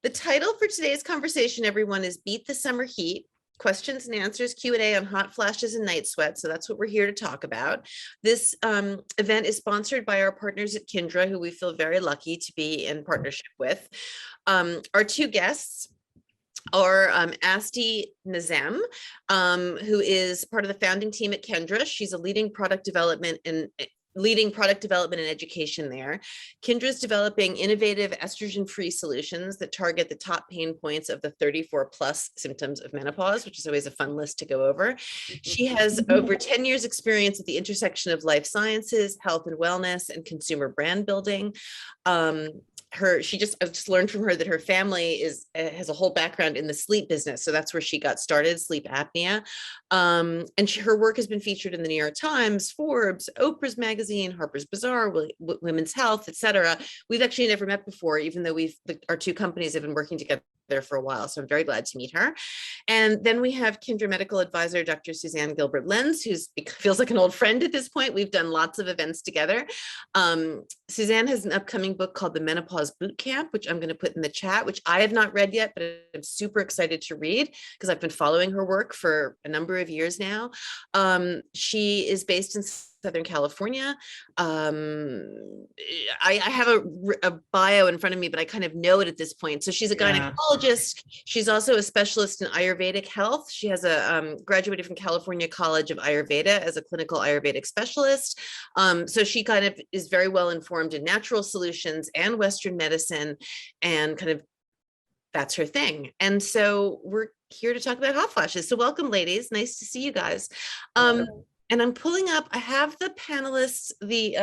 The title for today's conversation, everyone, is Beat the Summer Heat. Questions and answers, Q&A on hot flashes and night sweats. So that's what we're here to talk about. This event is sponsored by our partners at Kindra, who we feel very lucky to be in partnership with. Our two guests are Hasti Nazem, who is part of the founding team at Kindra. She's a leading product development and education there. Kindra is developing innovative estrogen-free solutions that target the top pain points of the 34 plus symptoms of menopause, which is always a fun list to go over. She has over 10 years experience at the intersection of life sciences, health and wellness, and consumer brand building. I just learned from her that her family has a whole background in the sleep business. So that's where she got started, sleep apnea. And her work has been featured in the New York Times, Forbes, Oprah's Magazine, Harper's Bazaar, Women's Health, etc. We've actually never met before, even though our two companies have been working together for a while. So I'm very glad to meet her. And then we have Kindra medical advisor, Dr. Suzanne Gilberg-Lenz, who feels like an old friend at this point. We've done lots of events together. Suzanne has an upcoming book called The Menopause Boot Camp, which I'm going to put in the chat, which I have not read yet, but I'm super excited to read because I've been following her work for a number of years now. She is based in Southern California. I have a bio in front of me, but I kind of know it at this point. So she's a gynecologist. She's also a specialist in Ayurvedic health. She has graduated from California College of Ayurveda as a clinical Ayurvedic specialist. So she kind of is very well informed in natural solutions and Western medicine, and kind of that's her thing. And so we're here to talk about hot flashes. So welcome, ladies. Nice to see you guys. And I'm pulling up, I have the panelists, the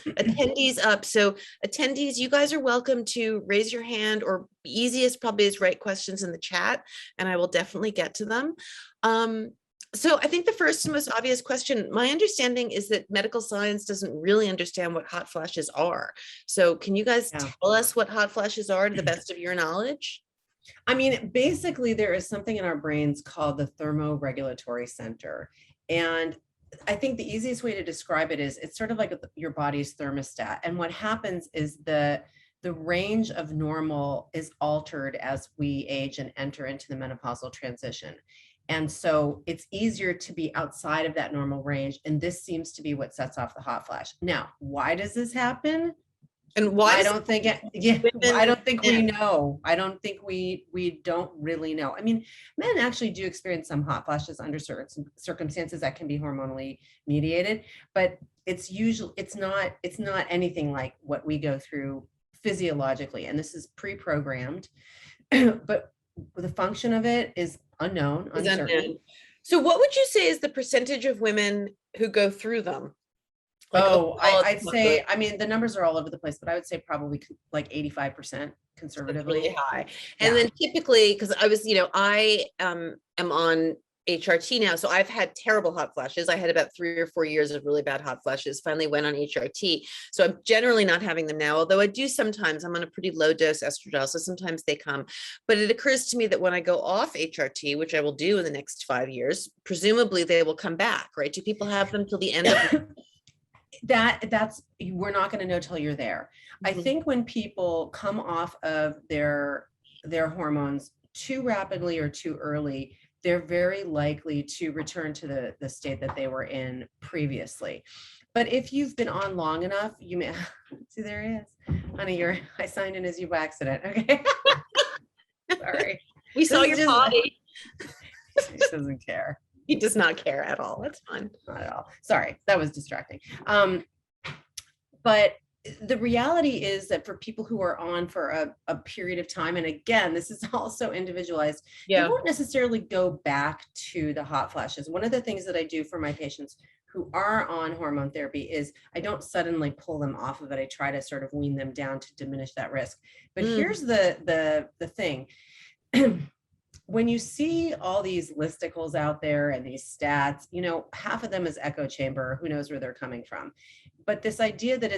attendees up. So attendees, you guys are welcome to raise your hand, or easiest probably is write questions in the chat, and I will definitely get to them. So I think the first and most obvious question, my understanding is that medical science doesn't really understand what hot flashes are. So can you guys tell us what hot flashes are to the best of your knowledge? I mean, basically there is something in our brains called the thermoregulatory center. And I think the easiest way to describe it is it's sort of like your body's thermostat. And what happens is the range of normal is altered as we age and enter into the menopausal transition. And so it's easier to be outside of that normal range. And this seems to be what sets off the hot flash. Now, why does this happen? And why? I don't think we know. I don't think we don't really know. I mean, men actually do experience some hot flashes under certain circumstances that can be hormonally mediated, but it's not anything like what we go through physiologically. And this is pre-programmed, but the function of it is unknown, uncertain. So what would you say is the percentage of women who go through them? I'd say, I mean, the numbers are all over the place, but I would say probably like 85% conservatively. Really high. And then typically, because I am on HRT now, so I've had terrible hot flashes. I had about 3 or 4 years of really bad hot flashes, finally went on HRT. So I'm generally not having them now, although I do sometimes. I'm on a pretty low dose estradiol, so sometimes they come. But it occurs to me that when I go off HRT, which I will do in the next 5 years, presumably they will come back, right? Do people have them till the end of that's we're not going to know till you're there. I think when people come off of their hormones too rapidly or too early, they're very likely to return to the state that they were in previously. But if you've been on long enough, you may see, there he is, honey. I signed in as you by accident. Okay. Sorry. We saw your body. He doesn't care. He does not care at all. That's fine. Not at all. Sorry, that was distracting. But the reality is that for people who are on for a period of time, and again, this is also individualized, they won't necessarily go back to the hot flashes. One of the things that I do for my patients who are on hormone therapy is I don't suddenly pull them off of it. I try to sort of wean them down to diminish that risk. But here's the thing. When you see all these listicles out there and these stats, half of them is echo chamber, who knows where they're coming from. But this idea that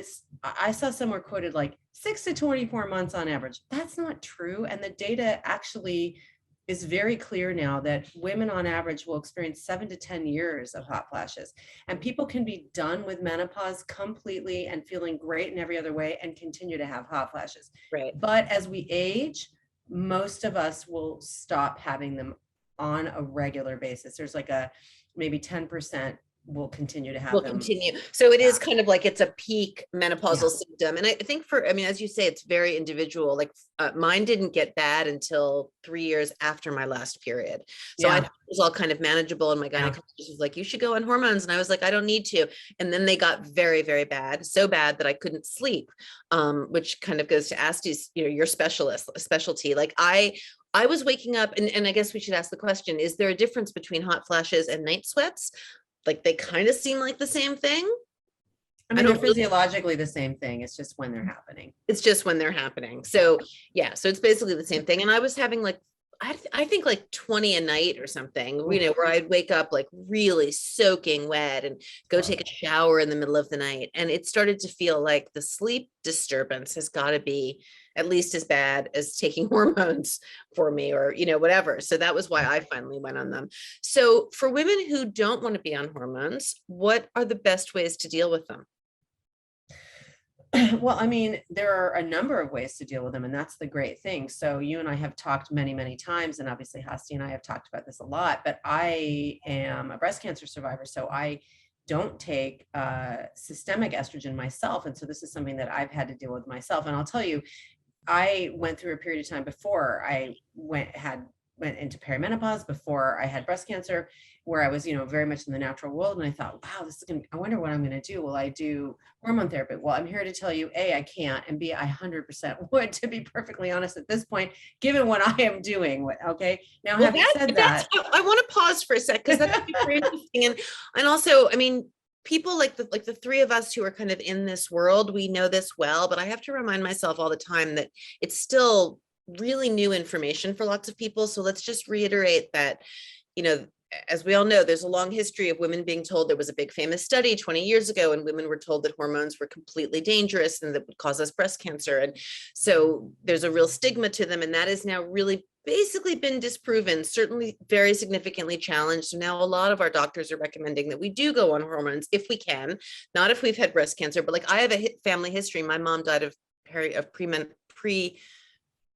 I saw somewhere quoted like 6 to 24 months on average, that's not true. And the data actually is very clear now that women on average will experience 7 to 10 years of hot flashes. And people can be done with menopause completely and feeling great in every other way and continue to have hot flashes. Right. But as we age, most of us will stop having them on a regular basis. There's like a maybe 10% will continue to have will them. continue. So it Yeah. is kind of like it's a peak menopausal Yeah. symptom. And I think I mean, as you say, it's very individual. Like mine didn't get bad until 3 years after my last period. So Yeah. it was all kind of manageable. And my gynecologist was like, you should go on hormones. And I was like, I don't need to. And then they got very, very bad, so bad that I couldn't sleep, which kind of goes to Hasti's, your specialty. Like I was waking up and I guess we should ask the question, is there a difference between hot flashes and night sweats? Like they kind of seem like the same thing. I mean, they're physiologically the same thing. It's just when they're happening. It's just when they're happening. So yeah, so it's basically the same thing. And I was having like, I think like 20 a night or something, where I'd wake up like really soaking wet and go take a shower in the middle of the night. And it started to feel like the sleep disturbance has got to be at least as bad as taking hormones for me or, whatever. So that was why I finally went on them. So for women who don't want to be on hormones, what are the best ways to deal with them? Well, I mean, there are a number of ways to deal with them, and that's the great thing. So you and I have talked many, many times, and obviously Hasti and I have talked about this a lot, but I am a breast cancer survivor, so I don't take systemic estrogen myself. And so this is something that I've had to deal with myself. And I'll tell you, I went through a period of time before I went into perimenopause, before I had breast cancer, where I was, very much in the natural world. And I thought, wow, I wonder what I'm going to do. Will I do hormone therapy? Well, I'm here to tell you, A, I can't, and B, I 100% would, to be perfectly honest at this point, given what I am doing. Okay. Now, having said that, I want to pause for a sec because that's very interesting. And also, I mean, people like the three of us who are kind of in this world, we know this well, but I have to remind myself all the time that it's still really new information for lots of people. So let's just reiterate that, as we all know, there's a long history of women being told, there was a big famous study 20 years ago, and women were told that hormones were completely dangerous and that would cause us breast cancer. And so there's a real stigma to them. And that is now really basically been disproven, certainly very significantly challenged. So now a lot of our doctors are recommending that we do go on hormones if we can, not if we've had breast cancer, but like I have a family history. My mom died of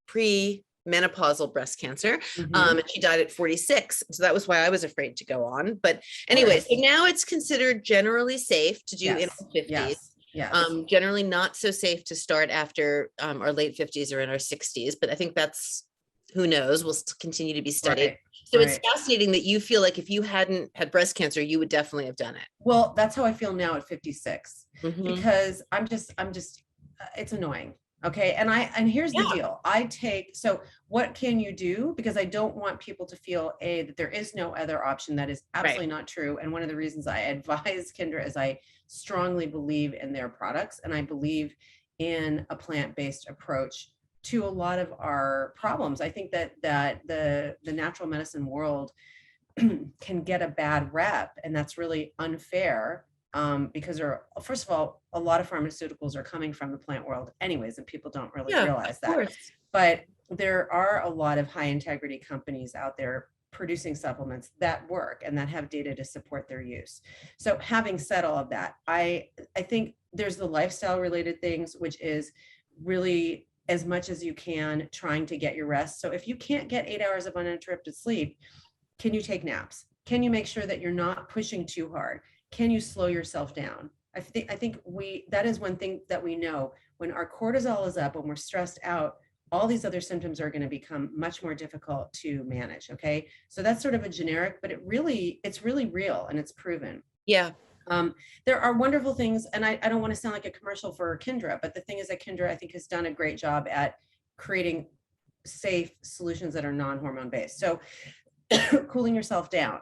pre-menopausal breast cancer. And she died at 46. So that was why I was afraid to go on. But anyway, so now it's considered generally safe to do in our 50s. Generally not so safe to start after our late 50s or in our 60s. But I think that's, who knows, will continue to be studied. So it's fascinating that you feel like if you hadn't had breast cancer, you would definitely have done it. Well, that's how I feel now at 56, because I'm just, it's annoying. Okay. And here's the deal. So what can you do? Because I don't want people to feel that there is no other option. That is absolutely not true. And one of the reasons I advise Kindra is I strongly believe in their products, and I believe in a plant-based approach to a lot of our problems. I think that the natural medicine world can get a bad rep, and that's really unfair. Because first of all, a lot of pharmaceuticals are coming from the plant world anyways, and people don't really realize that. But there are a lot of high integrity companies out there producing supplements that work and that have data to support their use. So having said all of that, I think there's the lifestyle related things, which is really, as much as you can, trying to get your rest. So if you can't get 8 hours of uninterrupted sleep, can you take naps? Can you make sure that you're not pushing too hard? Can you slow yourself down? I think that is one thing that we know. When our cortisol is up, when we're stressed out, all these other symptoms are going to become much more difficult to manage. Okay. So that's sort of a generic, but it's really real and it's proven. Yeah. There are wonderful things, and I don't want to sound like a commercial for Kindra, but the thing is that Kindra, I think, has done a great job at creating safe solutions that are non-hormone based. So cooling yourself down.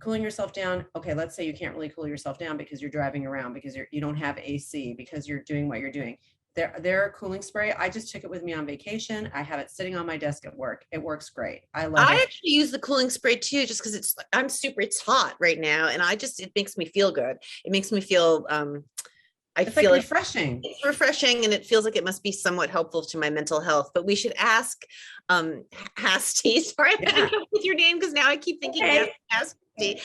Okay, let's say you can't really cool yourself down because you're driving around, because you don't have AC, because you're doing what you're doing. Their cooling spray, I just took it with me on vacation. I have it sitting on my desk at work. It works great. I love it. I actually use the cooling spray too, just because it's hot right now, and it makes me feel good. It makes me feel It's refreshing. It's refreshing, and it feels like it must be somewhat helpful to my mental health. But we should ask Hasti. Sorry, I'm having trouble with your name because now I keep thinking. Okay. Hasti.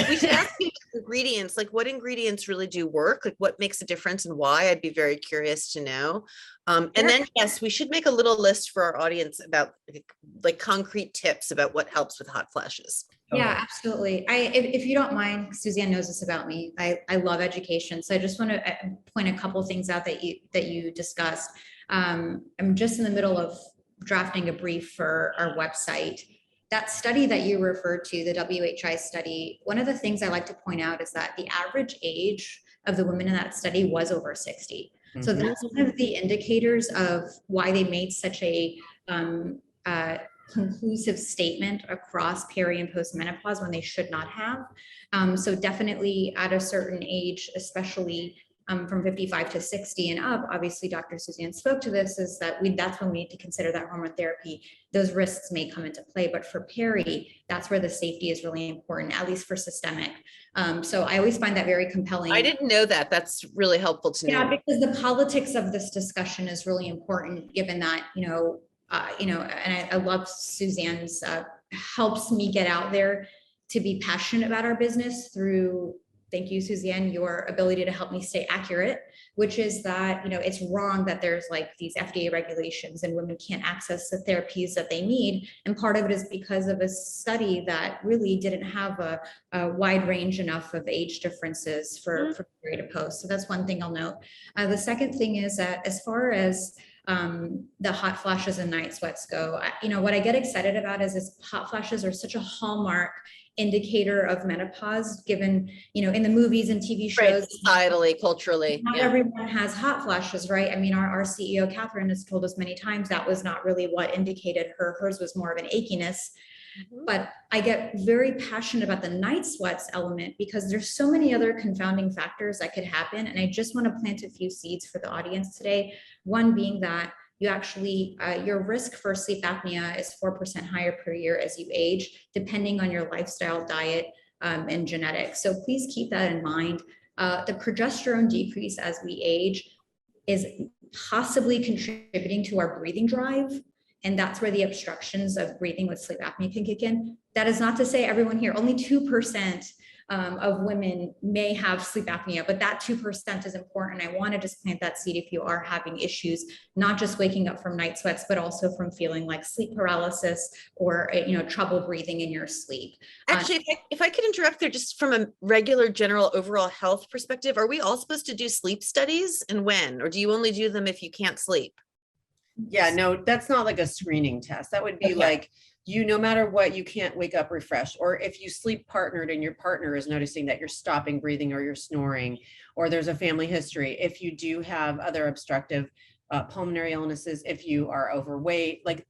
We should ask you ingredients, like what ingredients really do work, like what makes a difference and why. I'd be very curious to know. And then, yes, we should make a little list for our audience about like concrete tips about what helps with hot flashes. Yeah, absolutely. If you don't mind, Suzanne knows this about me. I love education. So I just want to point a couple of things out that you discussed. I'm just in the middle of drafting a brief for our website. That study that you referred to, the WHI study, one of the things I like to point out is that the average age of the women in that study was over 60. So that's one of the indicators of why they made such a conclusive statement across peri and postmenopause when they should not have. So definitely at a certain age, especially from 55 to 60 and up, obviously Dr. Suzanne spoke to this, is that that's when we need to consider that hormone therapy. Those risks may come into play, but for peri, that's where the safety is really important, at least for systemic. So I always find that very compelling. I didn't know that. That's really helpful to know. Yeah, because the politics of this discussion is really important, given that, and I love Suzanne's, helps me get out there to be passionate about our business through, thank you, Suzanne, your ability to help me stay accurate, which is that, it's wrong that there's like these FDA regulations and women can't access the therapies that they need. And part of it is because of a study that really didn't have a wide range enough of age differences for period to post. So that's one thing I'll note. The second thing is that as far as the hot flashes and night sweats go, what I get excited about is hot flashes are such a hallmark indicator of menopause, given, in the movies and TV shows. Right, societally, culturally. Not everyone has hot flashes, right? I mean, our CEO, Catherine, has told us many times that was not really what indicated hers was more of an achiness. But I get very passionate about the night sweats element because there's so many other confounding factors that could happen. And I just want to plant a few seeds for the audience today. One being that you actually, your risk for sleep apnea is 4% higher per year as you age, depending on your lifestyle, diet, and genetics. So please keep that in mind. The progesterone decrease as we age is possibly contributing to our breathing drive. And that's where the obstructions of breathing with sleep apnea can kick in. That is not to say everyone here, only 2% of women may have sleep apnea, but that 2% is important. I want to just plant that seed if you are having issues, not just waking up from night sweats, but also from feeling like sleep paralysis or, trouble breathing in your sleep. Actually, if I could interrupt there, just from a regular general overall health perspective, are we all supposed to do sleep studies, and when, or do you only do them if you can't sleep? Yeah, no, that's not like a screening test. That would be like, no matter what, you can't wake up refreshed. Or if you sleep partnered and your partner is noticing that you're stopping breathing or you're snoring, or there's a family history, if you do have other obstructive pulmonary illnesses, if you are overweight, like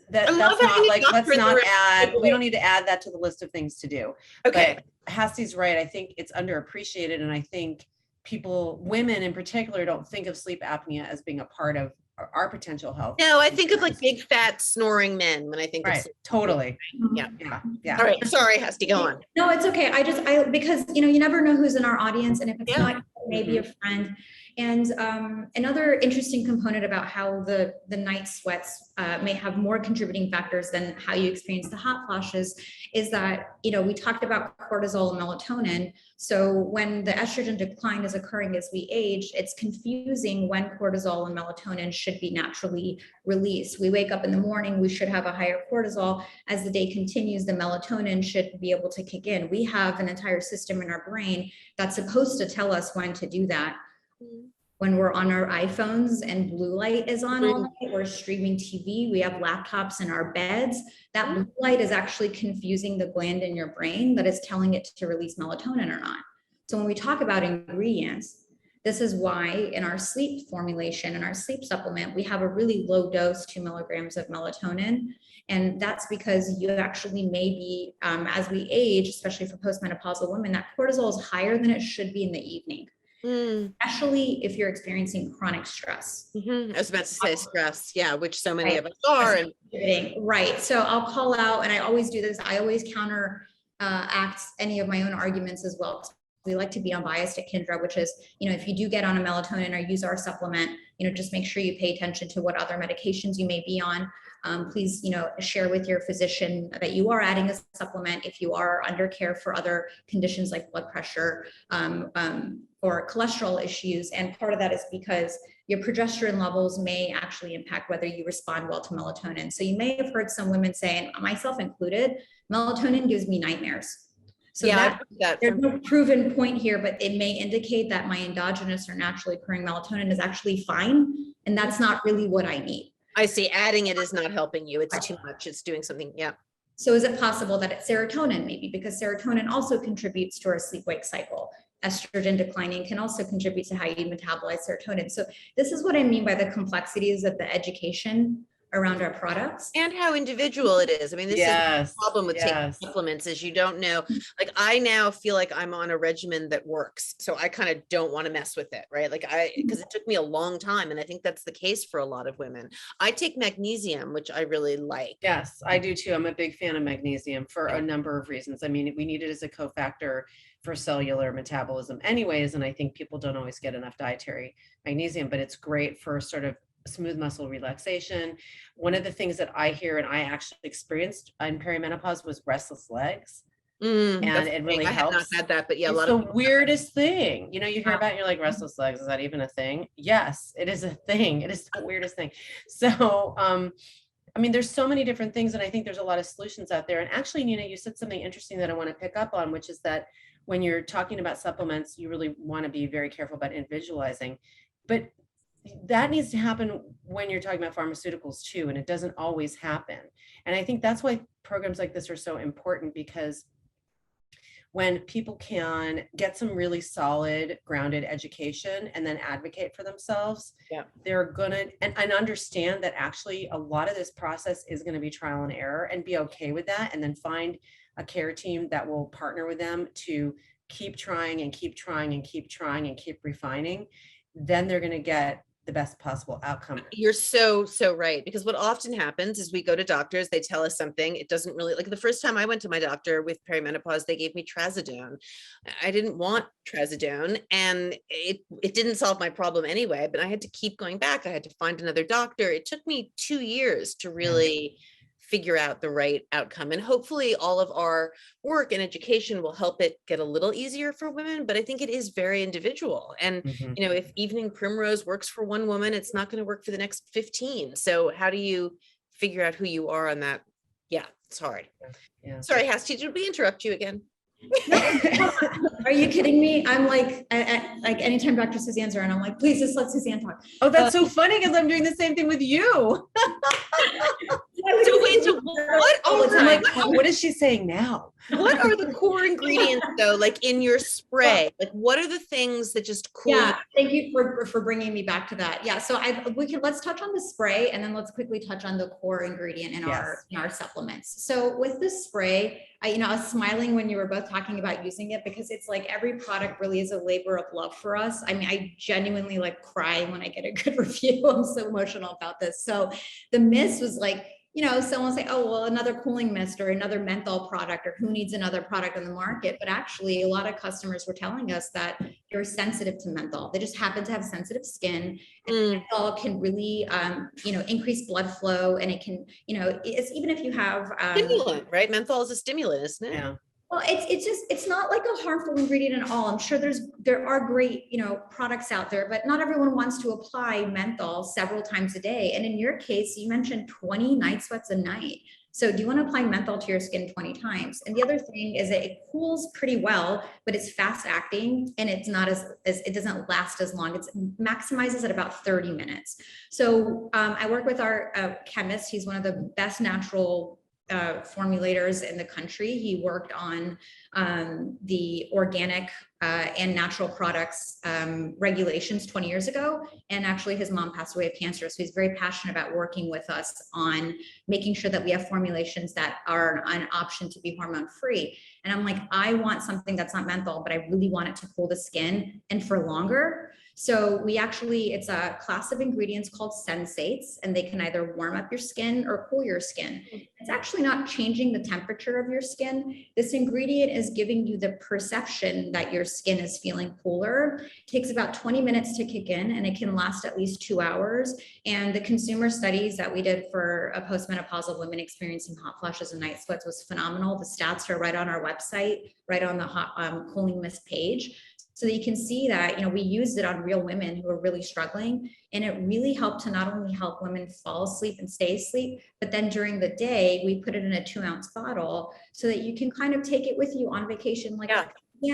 that's not like, let's not add, we don't need to add that to the list of things to do. Okay. But Hasti's right. I think it's underappreciated. And I think women in particular, don't think of sleep apnea as being a part of our potential health. No, I think of like big fat snoring men when I think of sleep. Totally. Yeah. All right. Sorry, Hasti, go on. No, it's okay. Because you never know who's in our audience, and if it's not, maybe a friend. And another interesting component about how the night sweats may have more contributing factors than how you experience the hot flashes is that, we talked about cortisol and melatonin. So when the estrogen decline is occurring as we age, it's confusing when cortisol and melatonin should be naturally released. We wake up in the morning, we should have a higher cortisol. As the day continues, the melatonin should be able to kick in. We have an entire system in our brain that's supposed to tell us when to do that. When we're on our iPhones and blue light is on all night, we're streaming TV, we have laptops in our beds, that blue light is actually confusing the gland in your brain that is telling it to release melatonin or not. So when we talk about ingredients, this is why in our sleep formulation and our sleep supplement, we have a really low dose, 2 milligrams of melatonin. And that's because you actually may be, as we age, especially for postmenopausal women, that cortisol is higher than it should be in the evening. Especially if you're experiencing chronic stress. I was about to say stress, which so many of us are. Right. So I'll call out, and I always do this. I always counteract any of my own arguments as well. We like to be unbiased at Kindra, which is, if you do get on a melatonin or use our supplement, just make sure you pay attention to what other medications you may be on. please, share with your physician that you are adding a supplement if you are under care for other conditions like blood pressure or cholesterol issues. And part of that is because your progesterone levels may actually impact whether you respond well to melatonin. So you may have heard some women saying, myself included, melatonin gives me nightmares. So yeah, there's no proven point here, but it may indicate that my endogenous or naturally occurring melatonin is actually fine. And that's not really what I need. I see. Adding it is not helping you. It's too much. It's doing something. Yeah. So is it possible that it's serotonin maybe? Because serotonin also contributes to our sleep-wake cycle. Estrogen declining can also contribute to how you metabolize serotonin. So this is what I mean by the complexities of the education around our products. And how individual it is. I mean, this is the problem with taking supplements is you don't know, like I now feel like I'm on a regimen that works. So I kind of don't want to mess with it, right? Like because it took me a long time. And I think that's the case for a lot of women. I take magnesium, which I really like. Yes, I do too. I'm a big fan of magnesium for a number of reasons. I mean, we need it as a cofactor for cellular metabolism anyways. And I think people don't always get enough dietary magnesium, but it's great for sort of smooth muscle relaxation. One of the things that I hear and I actually experienced in perimenopause was restless legs. And it really helps. I have not had that, but yeah, it's a lot the of weirdest thing. You hear about it, you're like, restless legs, is that even a thing? Yes, it is a thing. It is the weirdest thing. So, I mean, there's so many different things, and I think there's a lot of solutions out there. And actually, Nina, you said something interesting that I want to pick up on, which is that when you're talking about supplements, you really want to be very careful about individualizing. But that needs to happen when you're talking about pharmaceuticals too, and it doesn't always happen. And I think that's why programs like this are so important, because when people can get some really solid, grounded education and then advocate for themselves, they're gonna and understand that actually a lot of this process is going to be trial and error, and be okay with that, and then find a care team that will partner with them to keep trying and keep trying and keep trying and keep refining. Then they're going to get the best possible outcome. You're so right, because what often happens is we go to doctors, they tell us something, it doesn't really, like the first time I went to my doctor with perimenopause, they gave me trazodone. I didn't want trazodone, and it didn't solve my problem anyway, but I had to keep going back. I had to find another doctor. It took me 2 years to really figure out the right outcome. And hopefully all of our work and education will help it get a little easier for women, but I think it is very individual. And, if evening primrose works for one woman, it's not going to work for the next 15. So how do you figure out who you are on that? Yeah, it's hard. Yeah. Sorry, Hasti, did we interrupt you again? Are you kidding me? I'm like anytime Dr. Suzanne's around, I'm like, please just let Suzanne talk. Oh, that's so funny, because I'm doing the same thing with you. So wait, so what is she saying now? What are the core ingredients though, like in your spray? Like what are the things that just cool? Yeah, thank you for bringing me back to that. Yeah, so let's touch on the spray, and then let's quickly touch on the core ingredient in our supplements. So with the spray, I was smiling when you were both talking about using it, because it's like every product really is a labor of love for us. I mean, I genuinely cry when I get a good review. I'm so emotional about this. So the mist was like, someone will say, oh, well, another cooling mist or another menthol product, or who needs another product on the market? But actually, a lot of customers were telling us that they're sensitive to menthol. They just happen to have sensitive skin, and menthol can really, increase blood flow. And it can, it's even if you have stimulant, right? Menthol is a stimulant, isn't it? Yeah. Well, it's not like a harmful ingredient at all. I'm sure there are great, products out there, but not everyone wants to apply menthol several times a day. And in your case, you mentioned 20 night sweats a night. So do you want to apply menthol to your skin 20 times? And the other thing is that it cools pretty well, but it's fast acting, and it's not as it doesn't last as long. It maximizes at about 30 minutes. So I work with our chemist. He's one of the best natural formulators in the country. He worked on the organic and natural products regulations 20 years ago. And actually his mom passed away of cancer. So he's very passionate about working with us on making sure that we have formulations that are an option to be hormone free. And I'm like, I want something that's not menthol, but I really want it to cool the skin and for longer. So it's a class of ingredients called sensates, and they can either warm up your skin or cool your skin. It's actually not changing the temperature of your skin. This ingredient is giving you the perception that your skin is feeling cooler. It takes about 20 minutes to kick in, and it can last at least 2 hours. And the consumer studies that we did for a postmenopausal women experiencing hot flashes and night sweats was phenomenal. The stats are right on our website, right on the hot cooling mist page. So that you can see that, we used it on real women who are really struggling. And it really helped to not only help women fall asleep and stay asleep, but then during the day, we put it in a 2-ounce bottle so that you can kind of take it with you on vacation, like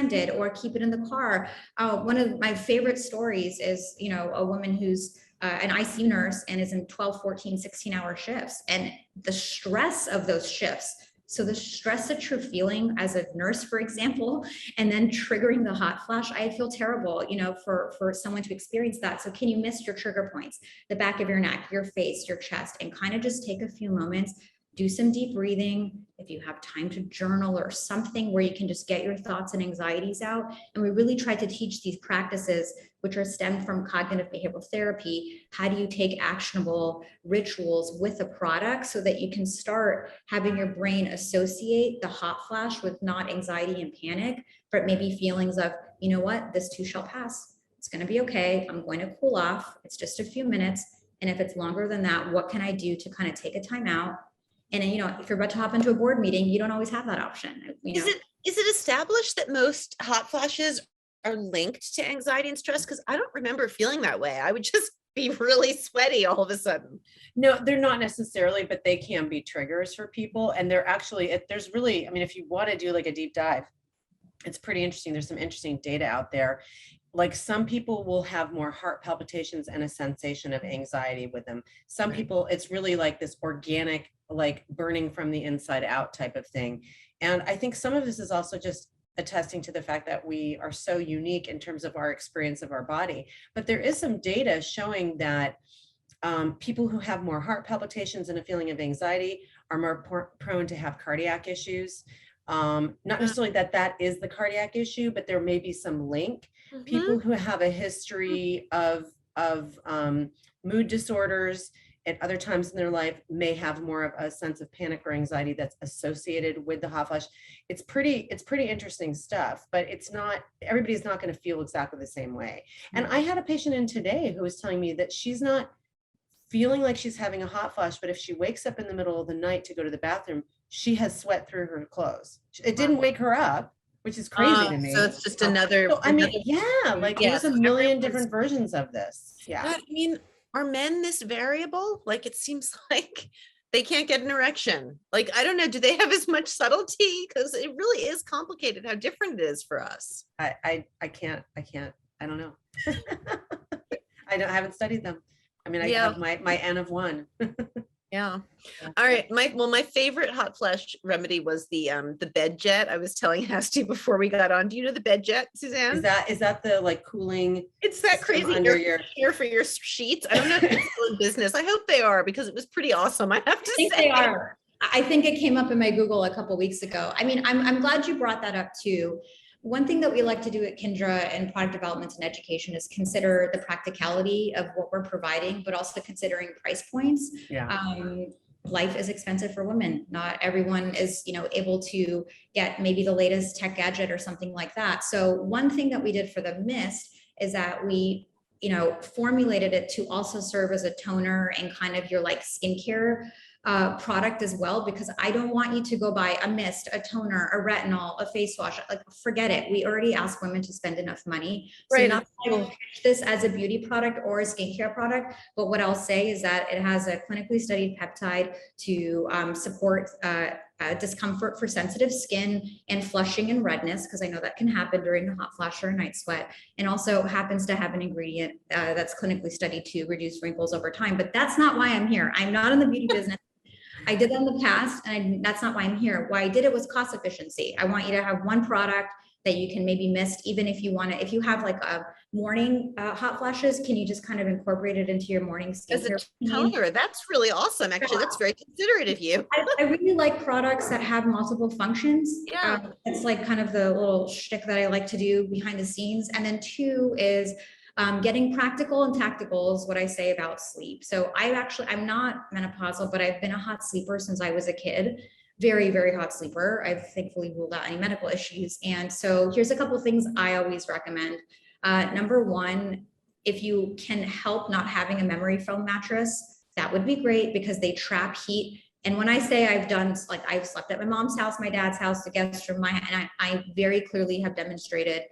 did, or keep it in the car. One of my favorite stories is, a woman who's an ICU nurse and is in 12, 14, 16-hour shifts. And the stress of those shifts, so the stress that you're feeling as a nurse, for example, and then triggering the hot flash, I feel terrible, for someone to experience that. So can you miss your trigger points, the back of your neck, your face, your chest, and kind of just take a few moments, do some deep breathing. If you have time to journal or something where you can just get your thoughts and anxieties out. And we really try to teach these practices, which are stemmed from cognitive behavioral therapy. How do you take actionable rituals with a product so that you can start having your brain associate the hot flash with not anxiety and panic, but maybe feelings of, you know what, this too shall pass. It's going to be okay. I'm going to cool off. It's just a few minutes. And if it's longer than that, what can I do to kind of take a time out? And then, if you're about to hop into a board meeting, you don't always have that option. Is it established that most hot flashes are linked to anxiety and stress? Because I don't remember feeling that way. I would just be really sweaty all of a sudden. No, they're not necessarily, but they can be triggers for people. And they're actually, there's really, if you want to do like a deep dive, it's pretty interesting. There's some interesting data out there. Like some people will have more heart palpitations and a sensation of anxiety with them. Some people, it's really like this organic, like burning from the inside out type of thing. And I think some of this is also just attesting to the fact that we are so unique in terms of our experience of our body. But there is some data showing that people who have more heart palpitations and a feeling of anxiety are more prone to have cardiac issues. Not necessarily that is the cardiac issue, but there may be some link. People who have a history of mood disorders at other times in their life may have more of a sense of panic or anxiety that's associated with the hot flash. It's pretty interesting stuff, but everybody's not going to feel exactly the same way. And I had a patient in today who was telling me that she's not feeling like she's having a hot flash, but if she wakes up in the middle of the night to go to the bathroom, she has sweat through her clothes. It didn't wake her up, which is crazy to me. So it's just another. So, there's a million different versions of this. Yeah. Are men this variable? Like, it seems like they can't get an erection. Like, I don't know. Do they have as much subtlety? Because it really is complicated how different it is for us. I can't. I don't know. I haven't studied them. I have my N of 1. Yeah. All right. My favorite hot flash remedy was the bed jet. I was telling Hasti before we got on. Do you know the bed jet, Suzanne? Is that the like cooling? It's that crazy under your hair for your sheets. I don't know if it's still in business. I hope they are, because it was pretty awesome. I have to say they are. I think it came up in my Google a couple of weeks ago. I'm glad you brought that up too. One thing that we like to do at Kindra and product development and education is consider the practicality of what we're providing, but also considering price points. Life is expensive for women. Not everyone is, able to get maybe the latest tech gadget or something like that. So one thing that we did for the mist is that we, formulated it to also serve as a toner and kind of your like skincare product as well, because I don't want you to go buy a mist, a toner, a retinol, a face wash. Like, forget it. We already ask women to spend enough money. So right. Not only pitch this as a beauty product or a skincare product, but what I'll say is that it has a clinically studied peptide to support discomfort for sensitive skin and flushing and redness, because I know that can happen during a hot flash or a night sweat, and also happens to have an ingredient that's clinically studied to reduce wrinkles over time. But that's not why I'm here. I'm not in the beauty business. I did that in the past, and that's not why I'm here. Why I did it was cost efficiency. I want you to have one product that you can maybe miss, even if you want to, if you have like a morning hot flashes, can you just kind of incorporate it into your morning skincare? As a toner, that's really awesome. Actually, that's very considerate of you. I really like products that have multiple functions. Yeah. It's like kind of the little shtick that I like to do behind the scenes. And then 2 is, Getting practical and tactical is what I say about sleep. So I'm not menopausal, but I've been a hot sleeper since I was a kid. Very, very hot sleeper. I've thankfully ruled out any medical issues. And so here's a couple of things I always recommend. Number one, if you can help not having a memory foam mattress, that would be great because they trap heat. And when I say I've slept at my mom's house, my dad's house, the guest room, and I very clearly have demonstrated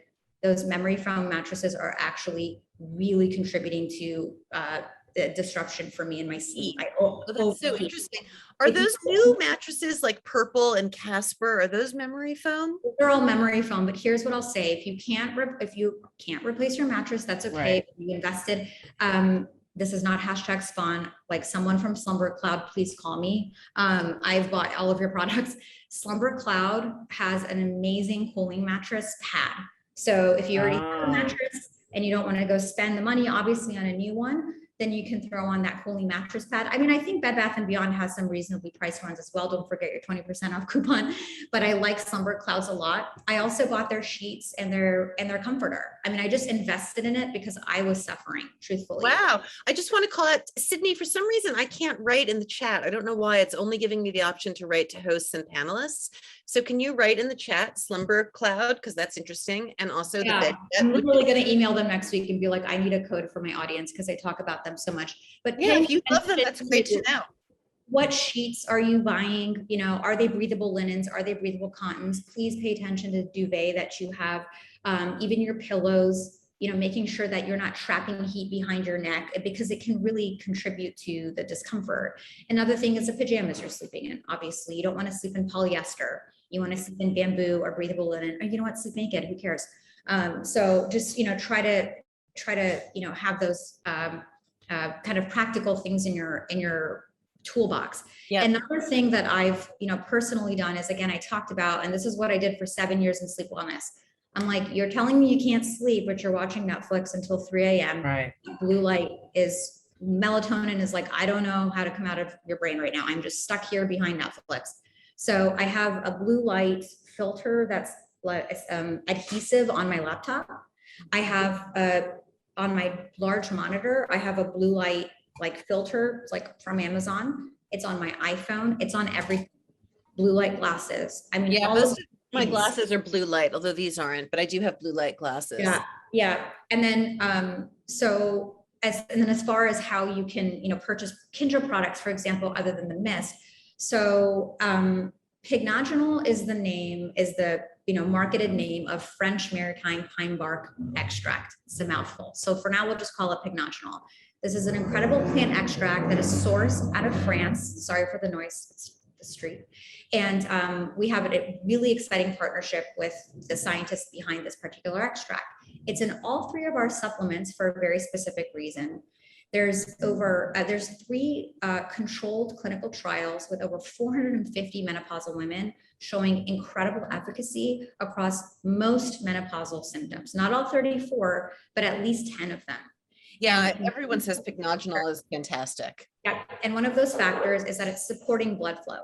those memory foam mattresses are actually really contributing to the disruption for me in my sleep. That's so interesting. Are those new mattresses like Purple and Casper? Are those memory foam? They're all memory foam, but here's what I'll say: if you can't replace your mattress, that's okay. Right. You invested. This is not hashtag spawn. Like someone from Slumber Cloud, please call me. I've bought all of your products. Slumber Cloud has an amazing cooling mattress pad. So if you already have a mattress and you don't want to go spend the money, obviously, on a new one, then you can throw on that cooling mattress pad. I mean, I think Bed Bath & Beyond has some reasonably priced ones as well. Don't forget your 20% off coupon, but I like Slumber Clouds a lot. I also bought their sheets and their comforter. I mean, I just invested in it because I was suffering, truthfully. Wow. I just want to call out Sydney. For some reason, I can't write in the chat. I don't know why. It's only giving me the option to write to hosts and panelists. So can you write in the chat Slumber Cloud? Because that's interesting. And also the bed. I'm literally going to email them next week and be like, I need a code for my audience because I talk about them so much. But yeah, if you love them, that's great to know. What sheets are you buying? You know, are they breathable linens? Are they breathable cottons? Please pay attention to the duvet that you have, even your pillows, you know, making sure that you're not trapping heat behind your neck because it can really contribute to the discomfort. Another thing is the pajamas you're sleeping in. Obviously, you don't want to sleep in polyester. You want to sleep in bamboo or breathable linen, or you know what, sleep naked, who cares? So just, you know, try to, you know, have those kind of practical things in your toolbox. Yeah. Another thing that I've, you know, personally done is, again, I talked about, and this is what I did for 7 years in sleep wellness. I'm like, you're telling me you can't sleep, but you're watching Netflix until 3 a.m. Right. Blue light melatonin is like, I don't know how to come out of your brain right now. I'm just stuck here behind Netflix. So I have a blue light filter that's adhesive on my laptop. I have on my large monitor, I have a blue light like filter, like from Amazon. It's on my iPhone. It's on everything. Blue light glasses. I mean, yeah, most of my glasses are blue light, although these aren't, but I do have blue light glasses. Yeah. And then as far as how you can, you know, purchase Kindra products, for example, other than the mist. So Pygnogenol is the you know, marketed name of French maritime pine bark extract. It's a mouthful. So for now, we'll just call it Pygnogenol. This is an incredible plant extract that is sourced out of France. Sorry for the noise, it's the street. And we have a really exciting partnership with the scientists behind this particular extract. It's in all 3 of our supplements for a very specific reason. There's 3 controlled clinical trials with over 450 menopausal women showing incredible efficacy across most menopausal symptoms. Not all 34, but at least 10 of them. Yeah, everyone says Pygnogenol is fantastic. Yeah, and one of those factors is that it's supporting blood flow.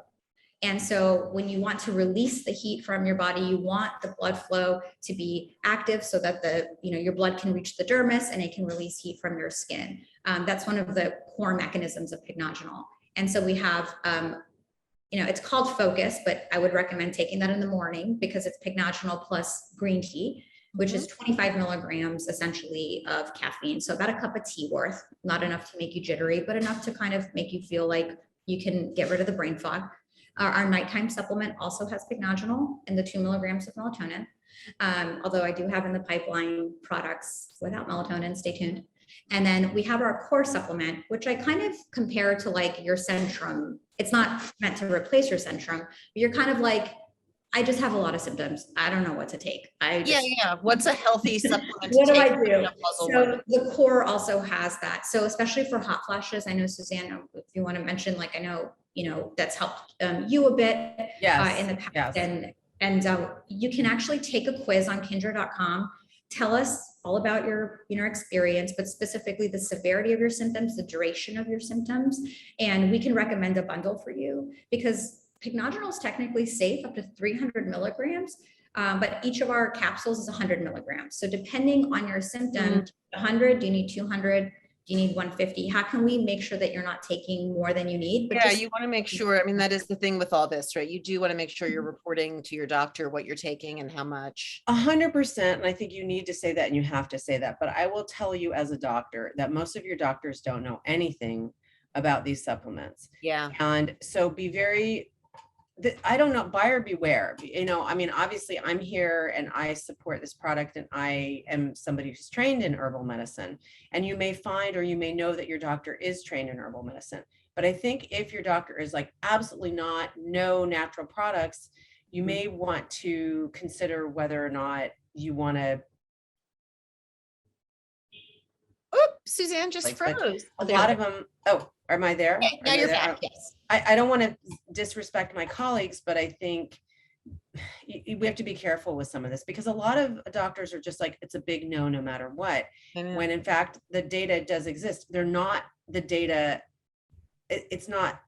And so when you want to release the heat from your body, you want the blood flow to be active so that your blood can reach the dermis and it can release heat from your skin. That's one of the core mechanisms of Pygnogenol. And so we have, it's called Focus, but I would recommend taking that in the morning because it's Pygnogenol plus green tea, which is 25 milligrams essentially of caffeine. So about a cup of tea worth, not enough to make you jittery, but enough to kind of make you feel like you can get rid of the brain fog. Our nighttime supplement also has Pygnogenol and the 2 milligrams of melatonin. Although I do have in the pipeline products without melatonin, stay tuned. And then we have our core supplement, which I kind of compare to like your Centrum. It's not meant to replace your Centrum, but you're kind of like, I just have a lot of symptoms. I don't know what to take. What's a healthy supplement? What do I do? So the core also has that. So especially for hot flashes, I know Suzanne, if you want to mention, like, I know, that's helped you a bit in the past. Yes. And you can actually take a quiz on Kindra.com. Tell us all about your experience, but specifically the severity of your symptoms, the duration of your symptoms, and we can recommend a bundle for you because Pygnogenol is technically safe up to 300 milligrams, But each of our capsules is 100 milligrams. So depending on your symptom, 100, do you need 200? Do you need 150? How can we make sure that you're not taking more than you need? But yeah, you want to make sure, I mean, that is the thing with all this, right? You do want to make sure you're reporting to your doctor what you're taking and how much. 100%. And I think you need to say that, and you have to say that. But I will tell you as a doctor that most of your doctors don't know anything about these supplements. Yeah. And so be very, I don't know, buyer beware. You know, I mean, obviously I'm here and I support this product, and I am somebody who's trained in herbal medicine. And you may find, or you may know that your doctor is trained in herbal medicine. But I think if your doctor is like absolutely not, no natural products, you may want to consider whether or not you want to. Oh, Suzanne just froze. A lot of them. Oh, am I there? Okay, now you're back. Yes. I don't want to disrespect my colleagues, but I think we have to be careful with some of this, because a lot of doctors are just like, it's a big no, no matter what. When in fact, the data does exist. They're not the data. It's not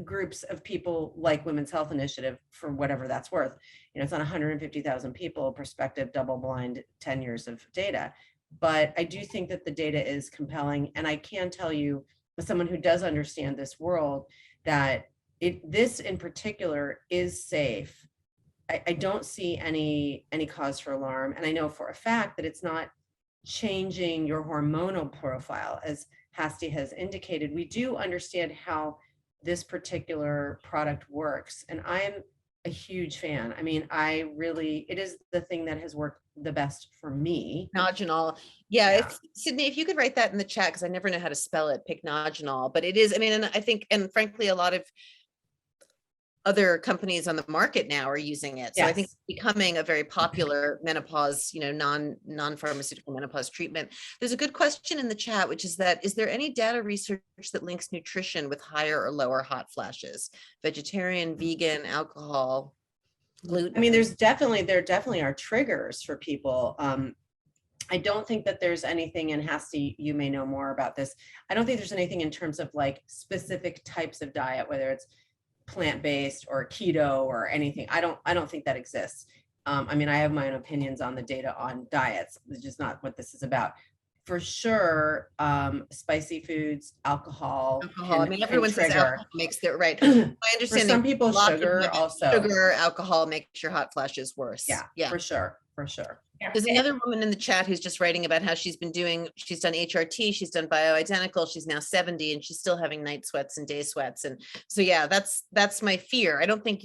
groups of people like Women's Health Initiative, for whatever that's worth. You know, it's not 150,000 people, prospective, double blind, 10 years of data. But I do think that the data is compelling. And I can tell you, as someone who does understand this world, that this in particular is safe. I don't see any cause for alarm. And I know for a fact that it's not changing your hormonal profile, as Hasti has indicated. We do understand how this particular product works, and I am a huge fan. I mean, it is the thing that has worked the best for me. Pycnogenol. Yeah. Sydney, if you could write that in the chat, because I never know how to spell it, pycnogenol, but it is, I mean, and I think, and frankly, a lot of other companies on the market now are using it. So I think it's becoming a very popular menopause, non-pharmaceutical menopause treatment. There's a good question in the chat, which is that, is there any data research that links nutrition with higher or lower hot flashes? Vegetarian, vegan, alcohol, gluten? I mean, there definitely are triggers for people. I don't think that there's anything, and Hasti, you may know more about this. I don't think there's anything in terms of like specific types of diet, whether it's plant-based or keto or anything. I don't think that exists. I mean, I have my own opinions on the data on diets, which is not what this is about. For sure, spicy foods, alcohol. I mean, everyone says alcohol makes it right. I understand. For some people, sugar also. Sugar, alcohol makes your hot flashes worse. Yeah, for sure. There's another woman in the chat who's just writing about how she's done HRT, she's done bioidentical, she's now 70 and she's still having night sweats and day sweats. And so, yeah, that's my fear. I don't think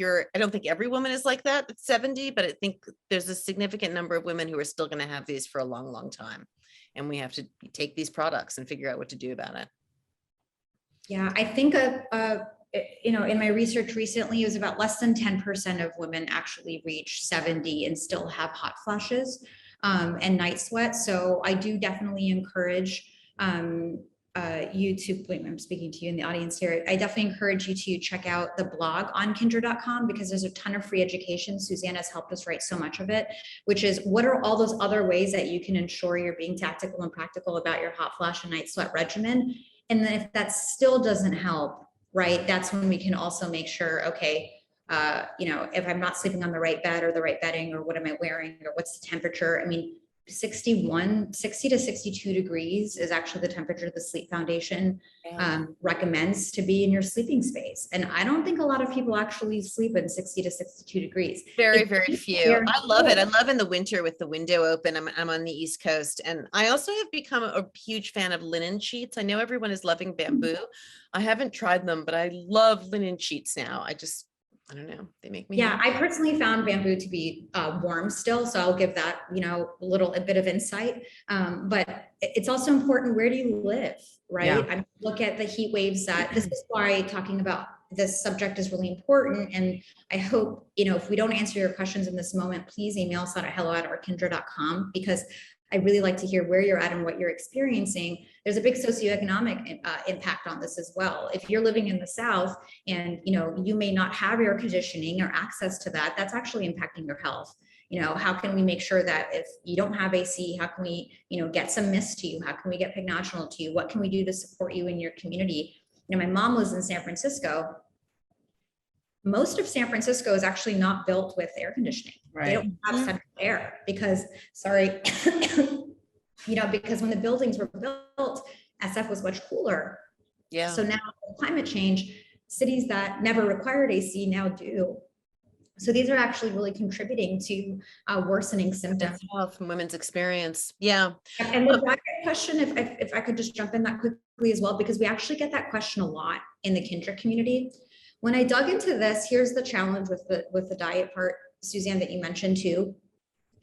every woman is like that at 70, but I think there's a significant number of women who are still going to have these for a long, long time. And we have to take these products and figure out what to do about it. Yeah, I think in my research recently, it was about less than 10% of women actually reach 70 and still have hot flashes and night sweats. So I do definitely encourage you to, I'm speaking to you in the audience here. I definitely encourage you to check out the blog on Kindra.com, because there's a ton of free education. Suzanne has helped us write so much of it, which is what are all those other ways that you can ensure you're being tactical and practical about your hot flash and night sweat regimen. And then if that still doesn't help, right, that's when we can also make sure, okay, if I'm not sleeping on the right bed or the right bedding, or what am I wearing, or what's the temperature? I mean, 60 to 62 degrees is actually the temperature the Sleep Foundation recommends to be in your sleeping space. And I don't think a lot of people actually sleep in 60 to 62 degrees. Very, very few. I love it. I love in the winter with the window open. I'm on the East Coast. And I also have become a huge fan of linen sheets. I know everyone is loving bamboo. I haven't tried them, but I love linen sheets now. I don't know. They make me happy. I personally found bamboo to be warm still. So I'll give that, a bit of insight. But it's also important, where do you live, right? Yeah. I mean, look at the heat waves this is why talking about this subject is really important. And I hope, if we don't answer your questions in this moment, please email us at hello@kindra.com, because I really like to hear where you're at and what you're experiencing. There's a big socioeconomic impact on this as well. If you're living in the South and you may not have air conditioning or access to that, that's actually impacting your health. How can we make sure that if you don't have AC, how can we, get some mist to you? How can we get pycnogenol to you? What can we do to support you in your community? My mom lives in San Francisco. most of San Francisco is actually not built with air conditioning. Right. They don't have central air because, sorry, because when the buildings were built, SF was much cooler. Yeah. So now climate change, cities that never required AC now do. So these are actually really contributing to worsening symptoms. Health and women's experience. Yeah. And the diet question, if I could just jump in that quickly as well, because we actually get that question a lot in the Kindra community. When I dug into this, here's the challenge with the diet part, Suzanne, that you mentioned too,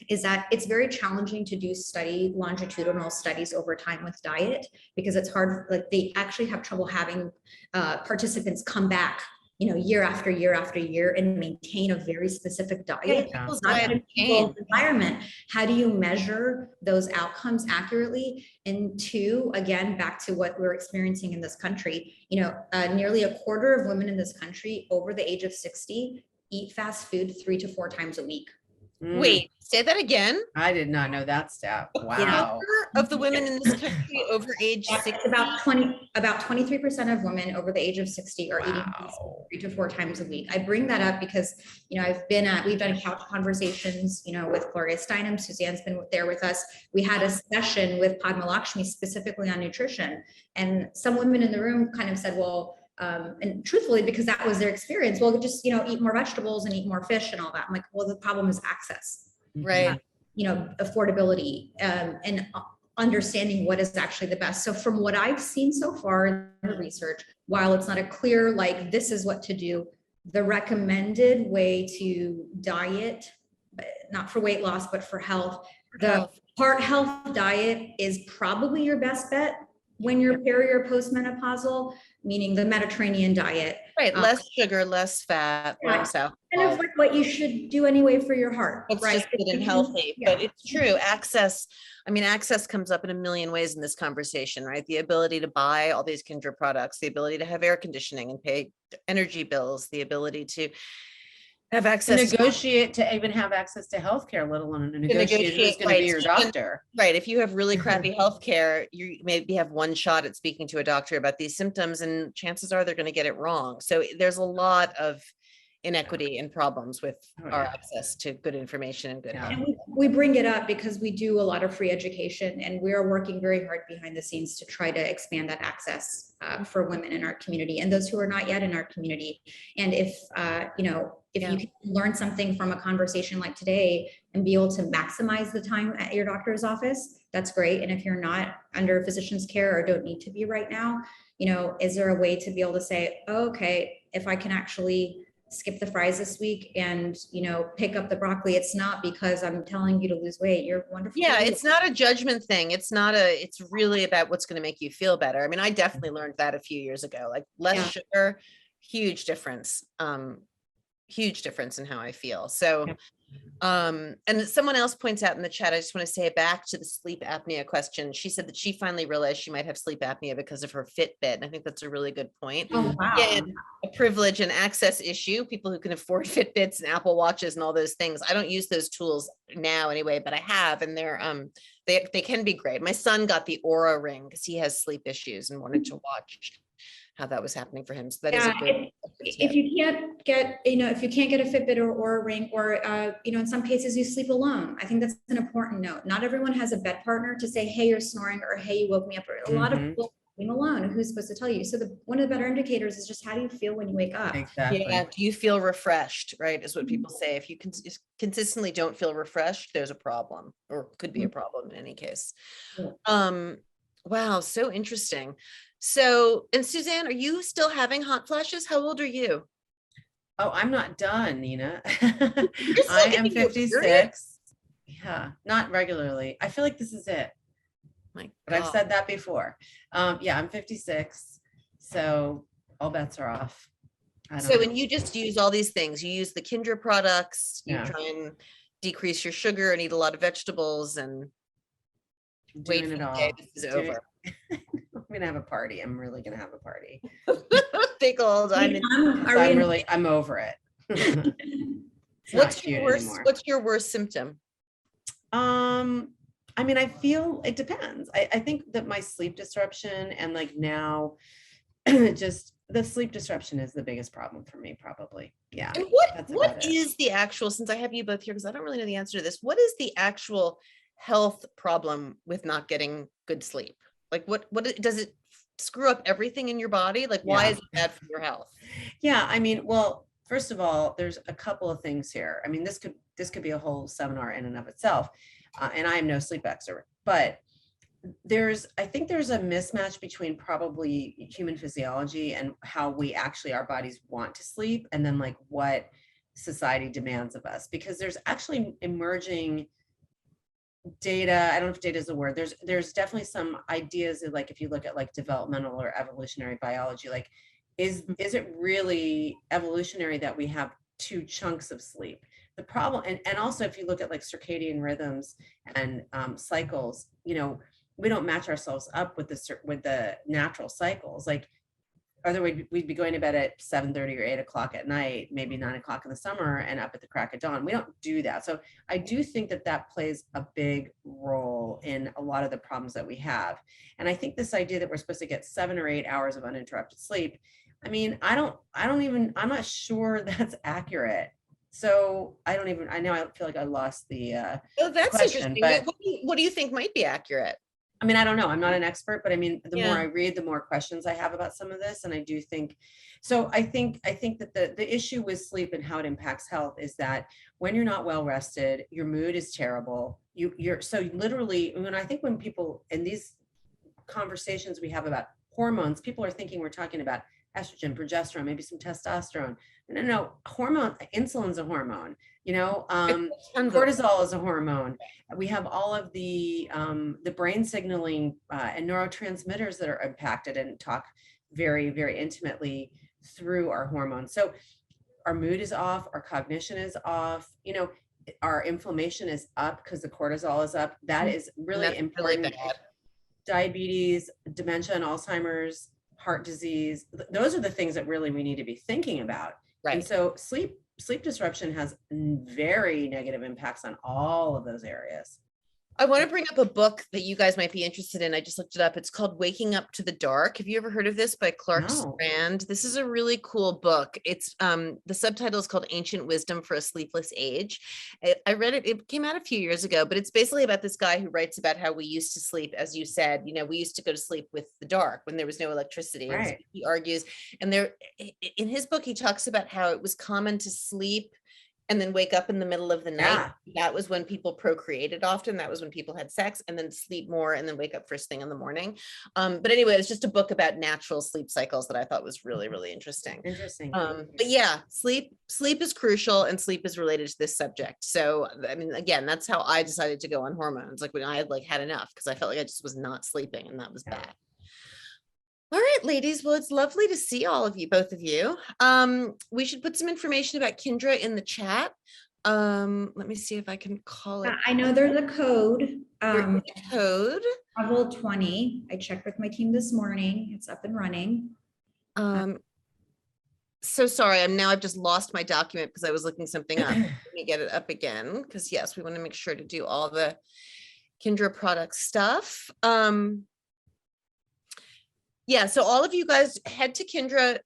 is that it's very challenging to do longitudinal studies over time with diet, because it's hard, like they actually have trouble having participants come back, year after year after year and maintain a very specific diet. People's Not diet in people's environment. How do you measure those outcomes accurately? And two, again, back to what we're experiencing in this country, nearly a quarter of women in this country over the age of 60 eat fast food 3 to 4 times a week. Wait, say that again. I did not know that stat. Wow. Quarter of the women in this country over age 60. About 23% of women over the age of 60 are eating Wow. 3 to 4 times a week. I bring that up because, we've done couch conversations, with Gloria Steinem. Suzanne's been there with us. We had a session with Padma Lakshmi specifically on nutrition. And some women in the room kind of said, well, and truthfully, because that was their experience, well, just, eat more vegetables and eat more fish and all that. I'm like, well, the problem is access, Right. Affordability, and understanding what is actually the best. So from what I've seen so far in the research, while it's not a clear, like, this is what to do, the recommended way to diet, not for weight loss, but for health, the heart health diet is probably your best bet when you're peri or postmenopausal, meaning the Mediterranean diet. Right, less sugar, less fat, less alcohol. Kind of like what you should do anyway for your heart. It's right? just good and healthy, but it's true. Access comes up in a million ways in this conversation, right? The ability to buy all these Kindra products, the ability to have air conditioning and pay energy bills, the ability to have access to even have access to healthcare, let alone negotiate who's going to be your doctor. Right. If you have really crappy healthcare, you maybe have one shot at speaking to a doctor about these symptoms, and chances are they're going to get it wrong. So there's a lot of inequity and problems with our access to good information and good health. And we bring it up because we do a lot of free education, and we are working very hard behind the scenes to try to expand that access for women in our community and those who are not yet in our community. And if you can learn something from a conversation like today and be able to maximize the time at your doctor's office, that's great. And if you're not under a physician's care or don't need to be right now, is there a way to be able to say, oh, okay, if I can actually skip the fries this week and, pick up the broccoli, it's not because I'm telling you to lose weight. You're wonderful. Yeah, it's not a judgment thing. It's really about what's going to make you feel better. I mean, I definitely learned that a few years ago, like less sugar, huge difference in how I feel. So, and someone else points out in the chat, I just want to say back to the sleep apnea question. She said that she finally realized she might have sleep apnea because of her Fitbit. And I think that's a really good point. Oh, wow. Again, a privilege and access issue, people who can afford Fitbits and Apple Watches and all those things. I don't use those tools now anyway, but I have, and they're, they can be great. My son got the Aura ring because he has sleep issues and wanted to watch how that was happening for him. So that is a good if you can't get, if you can't get a Fitbit or a ring, or, in some cases you sleep alone. I think that's an important note. Not everyone has a bed partner to say, hey, you're snoring, or hey, you woke me up. A lot of people sleeping alone. Who's supposed to tell you? So one of the better indicators is just how do you feel when you wake up? Exactly. Yeah. Do you feel refreshed? Right. Is what people say. If you consistently don't feel refreshed, there's a problem, or could be a problem in any case. Wow. So interesting. So, and Suzanne, are you still having hot flashes? How old are you? Oh, I'm not done, Nina. I am 56. Yeah, not regularly. I feel like this is it. But I've said that before. Yeah, I'm 56. So all bets are off. And you just use all these things. You use the Kindra products, you try and decrease your sugar and eat a lot of vegetables and wait for the day this is over. I'm gonna have a party. I'm really gonna have a party. Big old. I'm over it. What's your worst symptom? I mean, I feel it depends. I think that my sleep disruption and like now just The sleep disruption is the biggest problem for me, probably. Yeah. And what is the actual, since I have you both here, because I don't really know the answer to this, what is the actual health problem with not getting good sleep? Like what does it screw up everything in your body? Like why is it bad for your health? Yeah, I mean, well, first of all, there's a couple of things here. I mean, this could be a whole seminar in and of itself, and I am no sleep expert, but I think there's a mismatch between probably human physiology and how we actually, our bodies want to sleep, and then like what society demands of us, because there's actually emerging data. I don't know if data is a word. There's definitely some ideas of like, if you look at like developmental or evolutionary biology, like is it really evolutionary that we have two chunks of sleep? The problem, and also if you look at like circadian rhythms and cycles, you know, we don't match ourselves up with the natural cycles. Like otherwise we'd be going to bed at 7:30 or 8 o'clock at night, maybe 9 o'clock in the summer, and up at the crack of dawn. We don't do that. So I do think that plays a big role in a lot of the problems that we have. And I think this idea that we're supposed to get 7 or 8 hours of uninterrupted sleep, I mean, I'm not sure that's accurate. So I know I feel like I lost the Oh, that's question, interesting. but What do you think might be accurate? I mean, I don't know. I'm not an expert, but I mean, the Yeah. more I read, the more questions I have about some of this. And I do think, so I think that the issue with sleep and how it impacts health is that when you're not well rested, your mood is terrible. You're so literally, when people in these conversations we have about hormones, people are thinking we're talking about estrogen, progesterone, maybe some testosterone. No, hormone, insulin's a hormone, you know, cortisol is a hormone. We have all of the brain signaling and neurotransmitters that are impacted and talk very, very intimately through our hormones. So our mood is off, our cognition is off, you know, our inflammation is up because the cortisol is up. That is really important. Really bad. Diabetes, dementia and Alzheimer's, heart disease. Those are the things that really we need to be thinking about. Right. And so sleep disruption has very negative impacts on all of those areas. I want to bring up a book that you guys might be interested in. I just looked it up. It's called Waking Up to the Dark. Have you ever heard of this by Clark Strand? This is a really cool book. It's the subtitle is called Ancient Wisdom for a Sleepless Age. I read it. It came out a few years ago, but it's basically about this guy who writes about how we used to sleep. As you said, you know, we used to go to sleep with the dark when there was no electricity. Right. And so he argues, and in his book, he talks about how it was common to sleep and then wake up in the middle of the night. Yeah. That was when people procreated often. That was when people had sex, and then sleep more and then wake up first thing in the morning. But anyway, it's just a book about natural sleep cycles that I thought was really, really interesting. But yeah, sleep is crucial, and sleep is related to this subject. So, I mean, again, that's how I decided to go on hormones. Like when I had had enough, because I felt like I just was not sleeping, and that was bad. All right, ladies. Well, it's lovely to see all of you, both of you. We should put some information about Kindra in the chat. Let me see if I can call it. I know there's a code. Code. Level 20. I checked with my team this morning. It's up and running. So sorry, I've just lost my document because I was looking something up. Let me get it up again, because yes, we want to make sure to do all the Kindra product stuff. Yeah, so all of you guys head to Kindra,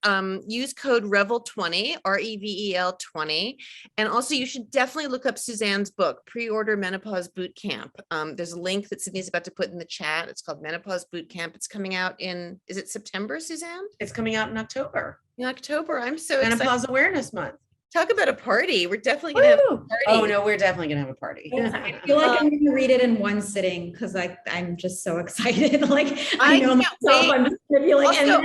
use code REVEL20, REVEL 20. And also you should definitely look up Suzanne's book, Pre-Order Menopause Boot Camp. There's a link that Sydney's about to put in the chat. It's called Menopause Boot Camp. It's coming out in, is it September, Suzanne? It's coming out in October. In October, I'm so excited. Menopause Awareness Month. Talk about a party. We're definitely going to have a party. Oh no, we're definitely going to have a party. I feel like I'm going to read it in one sitting because I'm just so excited. Like I know myself, I'm just going to be like, also,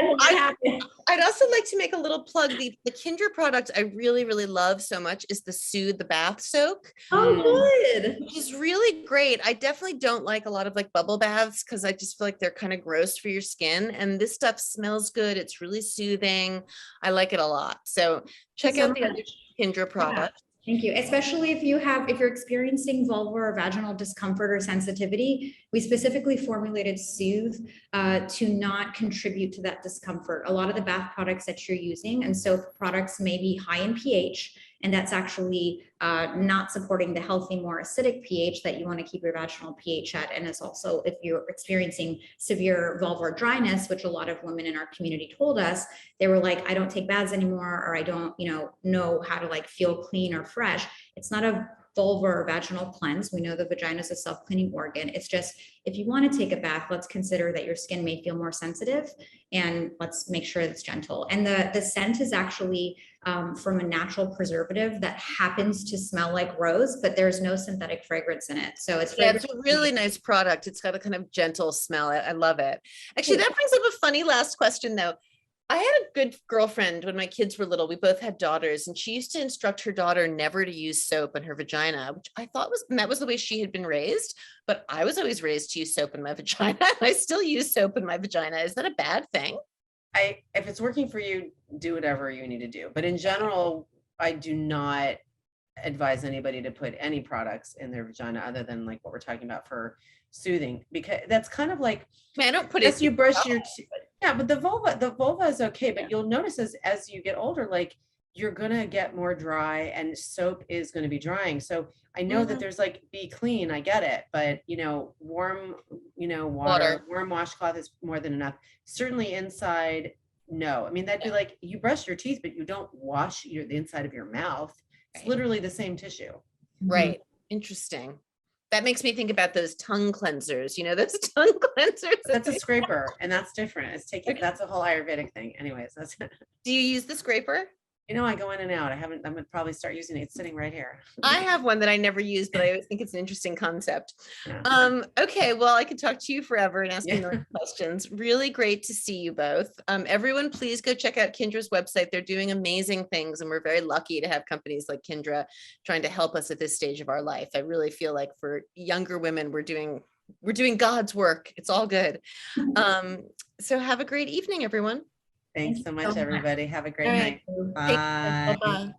I'd also like to make a little plug. The Kindra product I really, really love so much is the Soothe the Bath Soak. Oh, good. Which is really great. I definitely don't like a lot of bubble baths because I just feel like they're kind of gross for your skin. And this stuff smells good. It's really soothing. I like it a lot. So check out the other Kindra product. Yeah, thank you. Especially if you're experiencing vulvar or vaginal discomfort or sensitivity, we specifically formulated Soothe to not contribute to that discomfort. A lot of the bath products that you're using and soap products may be high in pH, And that's actually not supporting the healthy, more acidic pH that you want to keep your vaginal pH at. And it's also, if you're experiencing severe vulvar dryness, which a lot of women in our community told us, they were like, I don't take baths anymore, or I don't, know how to like feel clean or fresh. It's not a vulva or vaginal cleanse. We know the vagina is a self-cleaning organ. It's just, if you want to take a bath, let's consider that your skin may feel more sensitive, and let's make sure it's gentle. And the scent is actually from a natural preservative that happens to smell like rose, but there's no synthetic fragrance in it. So it's a really nice product. It's got a kind of gentle smell. I love it. Actually, that brings up a funny last question though. I had a good girlfriend when my kids were little. We both had daughters, and she used to instruct her daughter never to use soap in her vagina, which I thought that was the way she had been raised. But I was always raised to use soap in my vagina. I still use soap in my vagina. Is that a bad thing? If it's working for you, do whatever you need to do. But in general, I do not advise anybody to put any products in their vagina other than like what we're talking about for soothing, because that's kind of like, I don't put it. You brush your teeth. Yeah, but the vulva is okay. But you'll notice as you get older, like you're gonna get more dry, and soap is gonna be drying. So I know that there's like, be clean. I get it, but warm, water, warm washcloth is more than enough. Certainly inside, no. I mean, that'd be like you brush your teeth, but you don't wash the inside of your mouth. It's literally the same tissue. Right. Interesting. That makes me think about those tongue cleansers, those tongue cleansers. That's a scraper, and that's different. That's a whole Ayurvedic thing. Anyways, that's Do you use the scraper? I go in and out. I'm gonna probably start using it. It's sitting right here. I have one that I never use, but I always think it's an interesting concept. Yeah. Okay, well, I could talk to you forever and ask you more questions. Really great to see you both. Everyone, please go check out Kindra's website. They're doing amazing things, and we're very lucky to have companies like Kindra trying to help us at this stage of our life. I really feel like for younger women, we're doing God's work. It's all good. So have a great evening, everyone. Thanks so much, everybody. Have a great night. Bye. Bye-bye.